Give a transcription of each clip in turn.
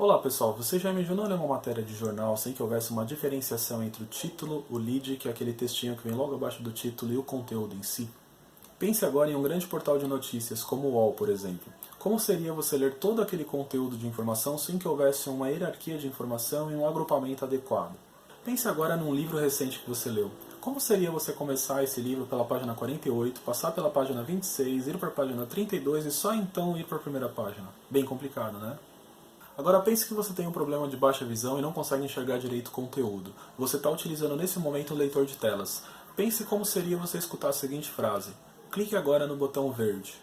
Olá pessoal, você já imaginou ler uma matéria de jornal sem que houvesse uma diferenciação entre o título, o lead, que é aquele textinho que vem logo abaixo do título, e o conteúdo em si? Pense agora em um grande portal de notícias, como o UOL, por exemplo. Como seria você ler todo aquele conteúdo de informação sem que houvesse uma hierarquia de informação e um agrupamento adequado? Pense agora num livro recente que você leu. Como seria você começar esse livro pela página 48, passar pela página 26, ir para a página 32 e só então ir para a primeira página? Bem complicado, né? Agora pense que você tem um problema de baixa visão e não consegue enxergar direito o conteúdo. Você está utilizando nesse momento um leitor de telas. Pense como seria você escutar a seguinte frase. Clique agora no botão verde.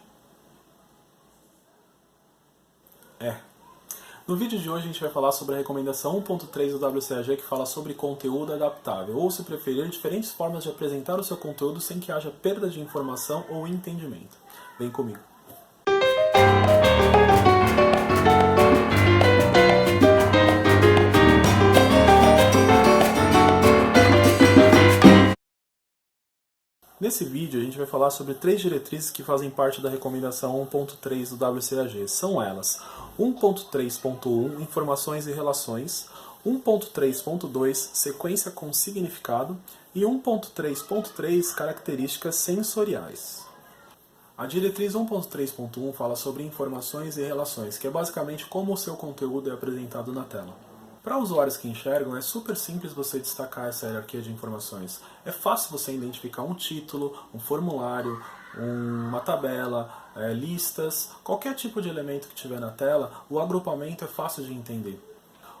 No vídeo de hoje a gente vai falar sobre a recomendação 1.3 do WCAG que fala sobre conteúdo adaptável, ou se preferir, diferentes formas de apresentar o seu conteúdo sem que haja perda de informação ou entendimento. Vem comigo. Nesse vídeo a gente vai falar sobre três diretrizes que fazem parte da recomendação 1.3 do WCAG. São elas: 1.3.1 Informações e Relações, 1.3.2 Sequência com Significado e 1.3.3 Características Sensoriais. A diretriz 1.3.1 fala sobre informações e relações, que é basicamente como o seu conteúdo é apresentado na tela. Para usuários que enxergam, é super simples você destacar essa hierarquia de informações. É fácil você identificar um título, um formulário, uma tabela, listas, qualquer tipo de elemento que tiver na tela, o agrupamento é fácil de entender.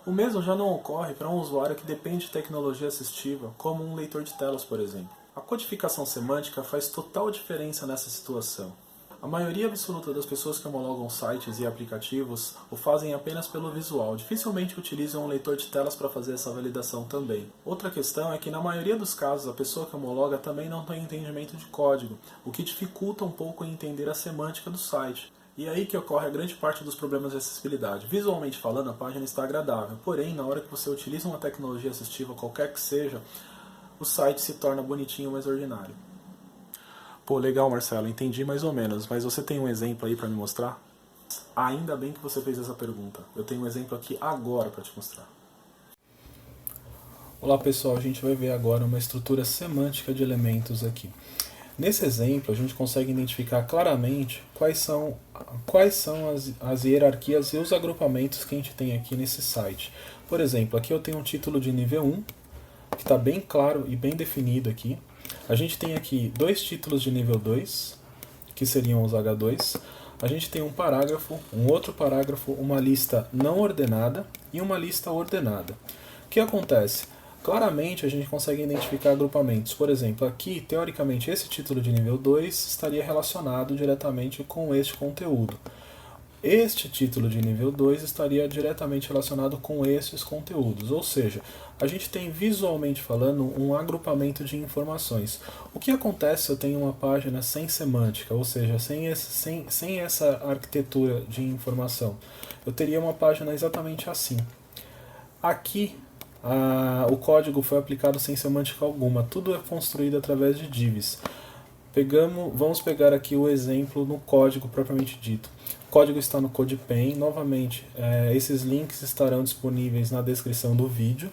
O mesmo já não ocorre para um usuário que depende de tecnologia assistiva, como um leitor de telas, por exemplo. A codificação semântica faz total diferença nessa situação. A maioria absoluta das pessoas que homologam sites e aplicativos o fazem apenas pelo visual, dificilmente utilizam um leitor de telas para fazer essa validação também. Outra questão é que na maioria dos casos a pessoa que homologa também não tem entendimento de código, o que dificulta um pouco em entender a semântica do site. E é aí que ocorre a grande parte dos problemas de acessibilidade. Visualmente falando, a página está agradável, porém, na hora que você utiliza uma tecnologia assistiva, qualquer que seja, o site se torna bonitinho, mais ordinário. Pô, legal, Marcelo, entendi mais ou menos, mas você tem um exemplo aí para me mostrar? Ainda bem que você fez essa pergunta. Eu tenho um exemplo aqui agora para te mostrar. Olá pessoal, a gente vai ver agora uma estrutura semântica de elementos aqui. Nesse exemplo, a gente consegue identificar claramente quais são as hierarquias e os agrupamentos que a gente tem aqui nesse site. Por exemplo, aqui eu tenho um título de nível 1, que está bem claro e bem definido aqui. A gente tem aqui dois títulos de nível 2, que seriam os H2. A gente tem um parágrafo, um outro parágrafo, uma lista não ordenada e uma lista ordenada. O que acontece? Claramente a gente consegue identificar agrupamentos. Por exemplo, aqui, teoricamente, esse título de nível 2 estaria relacionado diretamente com este conteúdo. Este título de nível 2 estaria diretamente relacionado com esses conteúdos, ou seja, a gente tem visualmente falando um agrupamento de informações. O que acontece se eu tenho uma página sem semântica, ou seja, sem essa arquitetura de informação? Eu teria uma página exatamente assim. Aqui, o código foi aplicado sem semântica alguma, tudo é construído através de divs. Vamos pegar aqui o exemplo no código propriamente dito. O código está no CodePen. Novamente, esses links estarão disponíveis na descrição do vídeo.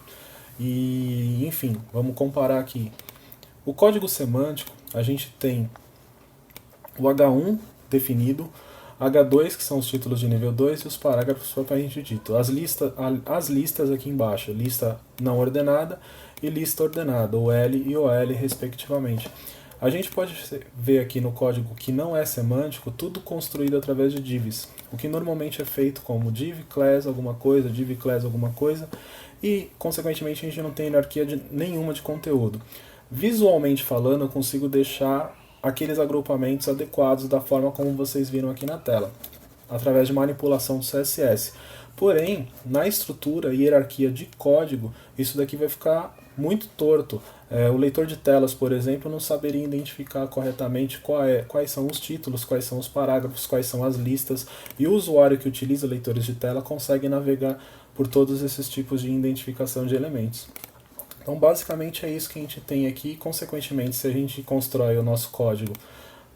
E, enfim, vamos comparar aqui. O código semântico, a gente tem o H1 definido, H2, que são os títulos de nível 2, e os parágrafos propriamente dito. As listas aqui embaixo, lista não ordenada e lista ordenada, o L e o L, respectivamente. A gente pode ver aqui no código que não é semântico, tudo construído através de divs, o que normalmente é feito como div class alguma coisa, div class alguma coisa, e consequentemente a gente não tem hierarquia nenhuma de conteúdo. Visualmente falando, eu consigo deixar aqueles agrupamentos adequados da forma como vocês viram aqui na tela, através de manipulação do CSS. Porém, na estrutura e hierarquia de código, isso daqui vai ficar muito torto. O leitor de telas, por exemplo, não saberia identificar corretamente quais são os títulos, quais são os parágrafos, quais são as listas, e o usuário que utiliza leitores de tela consegue navegar por todos esses tipos de identificação de elementos. Então, basicamente é isso que a gente tem aqui, e, consequentemente, se a gente constrói o nosso código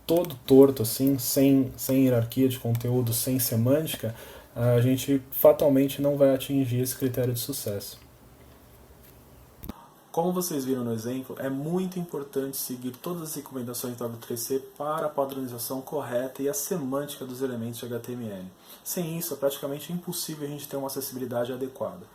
todo torto, assim, sem hierarquia de conteúdo, sem semântica, a gente fatalmente não vai atingir esse critério de sucesso. Como vocês viram no exemplo, é muito importante seguir todas as recomendações da W3C para a padronização correta e a semântica dos elementos de HTML. Sem isso, é praticamente impossível a gente ter uma acessibilidade adequada.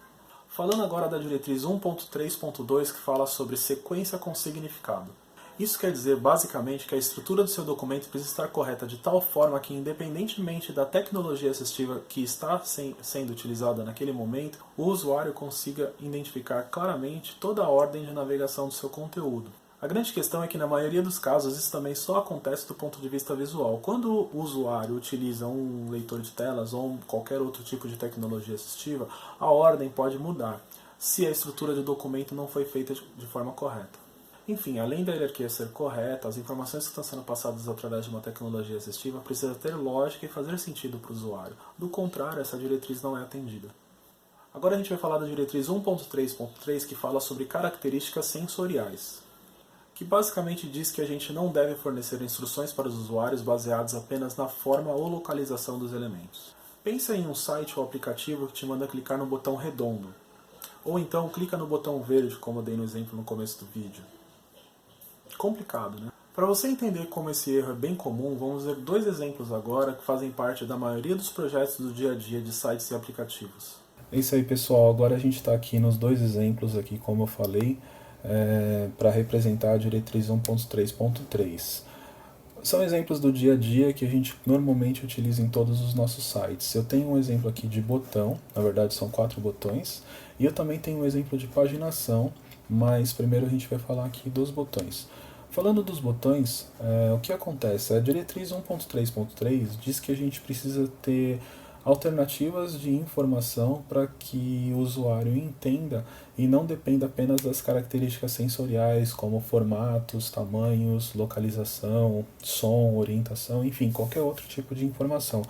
Falando agora da diretriz 1.3.2, que fala sobre sequência com significado. Isso quer dizer, basicamente, que a estrutura do seu documento precisa estar correta de tal forma que, independentemente da tecnologia assistiva que está sendo utilizada naquele momento, o usuário consiga identificar claramente toda a ordem de navegação do seu conteúdo. A grande questão é que, na maioria dos casos, isso também só acontece do ponto de vista visual. Quando o usuário utiliza um leitor de telas ou qualquer outro tipo de tecnologia assistiva, a ordem pode mudar, se a estrutura do documento não foi feita de forma correta. Enfim, além da hierarquia ser correta, as informações que estão sendo passadas através de uma tecnologia assistiva precisam ter lógica e fazer sentido para o usuário. Do contrário, essa diretriz não é atendida. Agora a gente vai falar da diretriz 1.3.3, que fala sobre características sensoriais, que basicamente diz que a gente não deve fornecer instruções para os usuários baseadas apenas na forma ou localização dos elementos. Pensa em um site ou aplicativo que te manda clicar no botão redondo, ou então clica no botão verde, como eu dei no exemplo no começo do vídeo. Complicado, né? Para você entender como esse erro é bem comum, vamos ver dois exemplos agora que fazem parte da maioria dos projetos do dia a dia de sites e aplicativos. É isso aí, pessoal. Agora a gente está aqui nos dois exemplos aqui, como eu falei, para representar a diretriz 1.3.3. São exemplos do dia a dia que a gente normalmente utiliza em todos os nossos sites. Eu tenho um exemplo aqui de botão, na verdade são 4 botões, e eu também tenho um exemplo de paginação, mas primeiro a gente vai falar aqui dos botões. Falando dos botões, o que acontece? A diretriz 1.3.3 diz que a gente precisa ter alternativas de informação para que o usuário entenda e não dependa apenas das características sensoriais, como formatos, tamanhos, localização, som, orientação, enfim, qualquer outro tipo de informação.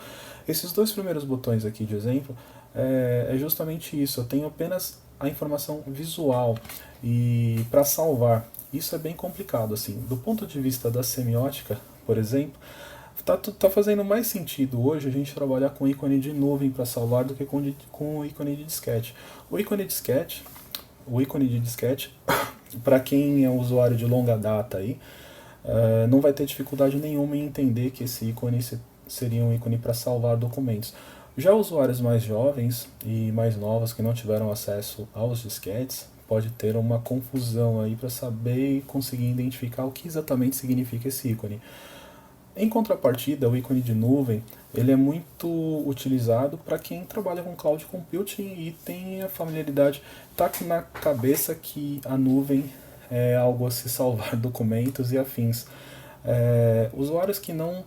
Esses dois primeiros botões aqui de exemplo é justamente isso. Eu tenho apenas a informação visual e para salvar. Isso é bem complicado, assim. Do ponto de vista da semiótica, por exemplo, tá fazendo mais sentido hoje a gente trabalhar com ícone de nuvem para salvar do que com o ícone de disquete. O ícone de disquete, para quem é usuário de longa data aí, não vai ter dificuldade nenhuma em entender que esse ícone seria um ícone para salvar documentos. Já usuários mais jovens e mais novos que não tiveram acesso aos disquetes, pode ter uma confusão aí para saber e conseguir identificar o que exatamente significa esse ícone. Em contrapartida, o ícone de nuvem ele é muito utilizado para quem trabalha com cloud computing e tem a familiaridade, tá na cabeça que a nuvem é algo a se salvar documentos e afins. Usuários que não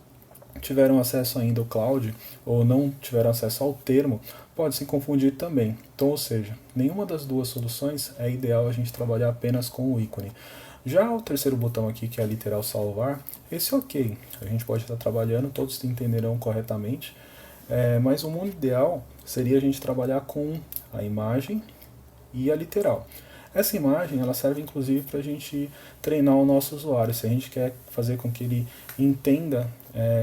tiveram acesso ainda ao cloud ou não tiveram acesso ao termo, pode se confundir também. Então, ou seja, nenhuma das duas soluções é ideal a gente trabalhar apenas com o ícone. Já o terceiro botão aqui, que é a literal salvar, esse ok, a gente pode estar trabalhando, todos entenderão corretamente, mas o mundo ideal seria a gente trabalhar com a imagem e a literal. Essa imagem ela serve inclusive para a gente treinar o nosso usuário. Se a gente quer fazer com que ele entenda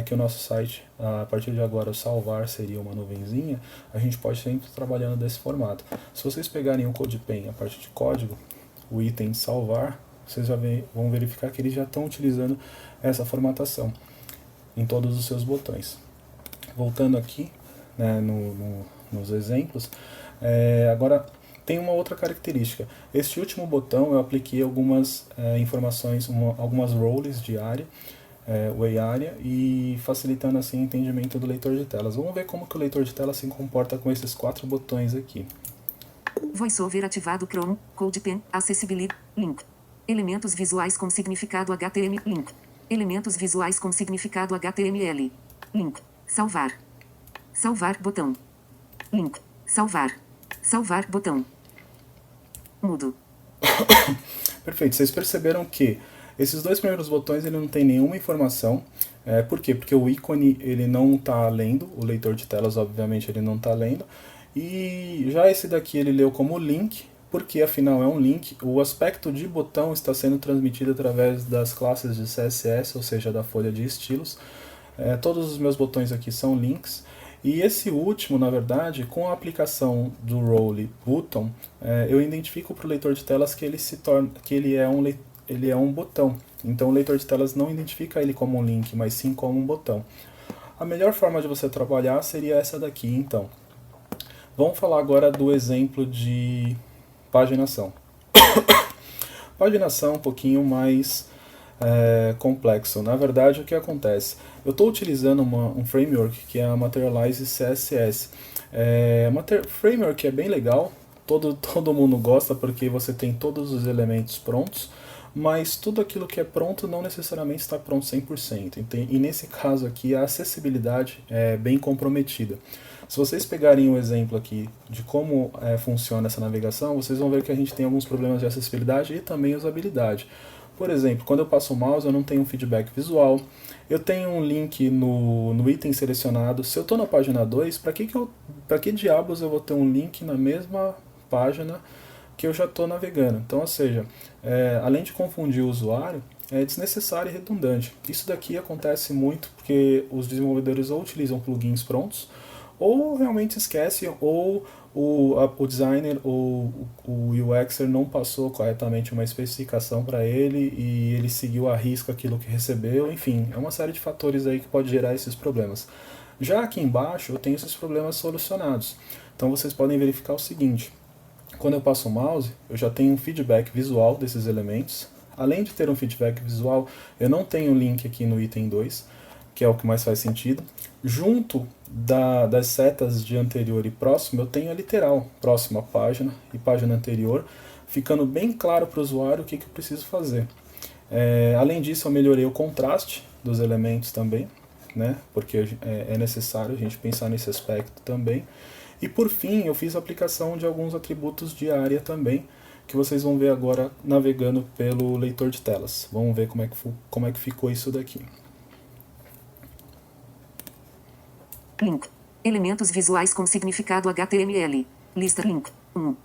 que o nosso site, a partir de agora, o salvar seria uma nuvenzinha, a gente pode sempre trabalhando desse formato. Se vocês pegarem o CodePen, a parte de código, o item de salvar, vocês vão verificar que eles já estão utilizando essa formatação em todos os seus botões. Voltando aqui, né, nos exemplos, agora tem uma outra característica. Este último botão eu apliquei algumas informações, algumas roles de área, area, e facilitando assim o entendimento do leitor de telas. Vamos ver como que o leitor de telas se comporta com esses 4 botões aqui. VoiceOver ativado Chrome, CodePen, Accessibility, Link. Elementos visuais com significado HTML, Link. Elementos visuais com significado HTML. Link. Salvar. Salvar botão. Link. Salvar. Salvar botão. Mudo. Perfeito, vocês perceberam que esses dois primeiros botões ele não tem nenhuma informação. Por quê? Porque o ícone ele não está lendo, o leitor de telas obviamente ele não está lendo. E já esse daqui ele leu como link, porque afinal é um link. O aspecto de botão está sendo transmitido através das classes de CSS, ou seja, da folha de estilos. Todos os meus botões aqui são links. E esse último, na verdade, com a aplicação do Role Button, eu identifico para o leitor de telas que ele é um botão. Então o leitor de telas não identifica ele como um link, mas sim como um botão. A melhor forma de você trabalhar seria essa daqui, então. Vamos falar agora do exemplo de paginação. Paginação um pouquinho mais complexo. Na verdade, o que acontece? Eu estou utilizando um framework que é a Materialize CSS. Framework é bem legal, todo mundo gosta porque você tem todos os elementos prontos, mas tudo aquilo que é pronto não necessariamente está pronto 100%. E nesse caso aqui a acessibilidade é bem comprometida. Se vocês pegarem um exemplo aqui de como funciona essa navegação, vocês vão ver que a gente tem alguns problemas de acessibilidade e também usabilidade. Por exemplo, quando eu passo o mouse eu não tenho um feedback visual, eu tenho um link no item selecionado. Se eu estou na página 2, para que diabos eu vou ter um link na mesma página que eu já estou navegando? Então, ou seja, além de confundir o usuário, é desnecessário e redundante. Isso daqui acontece muito porque os desenvolvedores ou utilizam plugins prontos, ou realmente esquecem, ou o designer ou o UXer não passou corretamente uma especificação para ele e ele seguiu à risca aquilo que recebeu. Enfim, é uma série de fatores aí que pode gerar esses problemas. Já aqui embaixo eu tenho esses problemas solucionados. Então vocês podem verificar o seguinte: quando eu passo o mouse, eu já tenho um feedback visual desses elementos. Além de ter um feedback visual, eu não tenho link aqui no item 2, que é o que mais faz sentido. Junto das setas de anterior e próximo, eu tenho a literal, próxima página e página anterior, ficando bem claro para o usuário o que eu preciso fazer. Além disso, eu melhorei o contraste dos elementos também, né, porque é necessário a gente pensar nesse aspecto também. E por fim, eu fiz a aplicação de alguns atributos de área também, que vocês vão ver agora navegando pelo leitor de telas. Vamos ver como é que ficou isso daqui. Link. Elementos visuais com significado HTML. Lista link 1.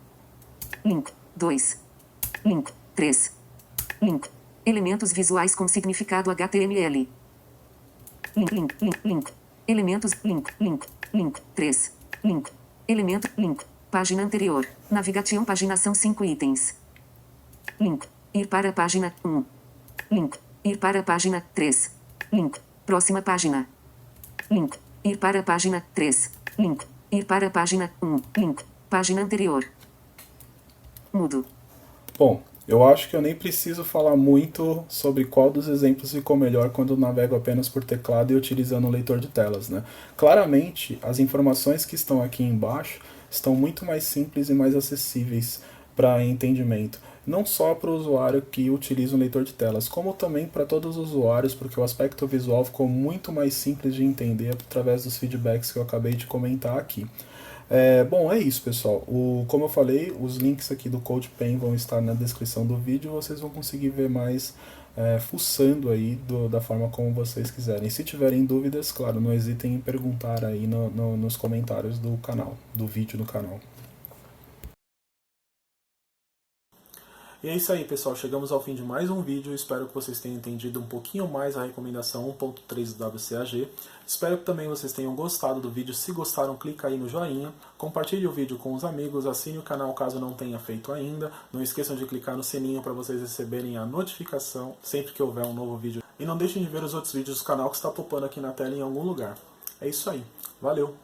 Link 2. Link 3. Link. Elementos visuais com significado HTML. Link. Elementos link 3. Link. Elemento link. Página anterior. Navegação paginação 5 itens. Link. Ir para a página 1. Link. Ir para a página 3. Link. Próxima página. Link. Ir para a página 3. Link. Ir para a página 1. Link. Página anterior. Mudo. Bom, eu acho que eu nem preciso falar muito sobre qual dos exemplos ficou melhor quando eu navego apenas por teclado e utilizando um leitor de telas, né? Claramente, as informações que estão aqui embaixo estão muito mais simples e mais acessíveis para entendimento. Não só para o usuário que utiliza um leitor de telas, como também para todos os usuários, porque o aspecto visual ficou muito mais simples de entender através dos feedbacks que eu acabei de comentar aqui. Bom, é isso, pessoal. Como eu falei, os links aqui do CodePen vão estar na descrição do vídeo, vocês vão conseguir ver mais fuçando aí da forma como vocês quiserem. Se tiverem dúvidas, claro, não hesitem em perguntar aí nos comentários do canal, do vídeo do canal. E é isso aí, pessoal, chegamos ao fim de mais um vídeo, espero que vocês tenham entendido um pouquinho mais a recomendação 1.3 do WCAG. Espero que também vocês tenham gostado do vídeo. Se gostaram, clica aí no joinha, compartilhe o vídeo com os amigos, assine o canal caso não tenha feito ainda. Não esqueçam de clicar no sininho para vocês receberem a notificação sempre que houver um novo vídeo. E não deixem de ver os outros vídeos do canal que está popando aqui na tela em algum lugar. É isso aí, valeu!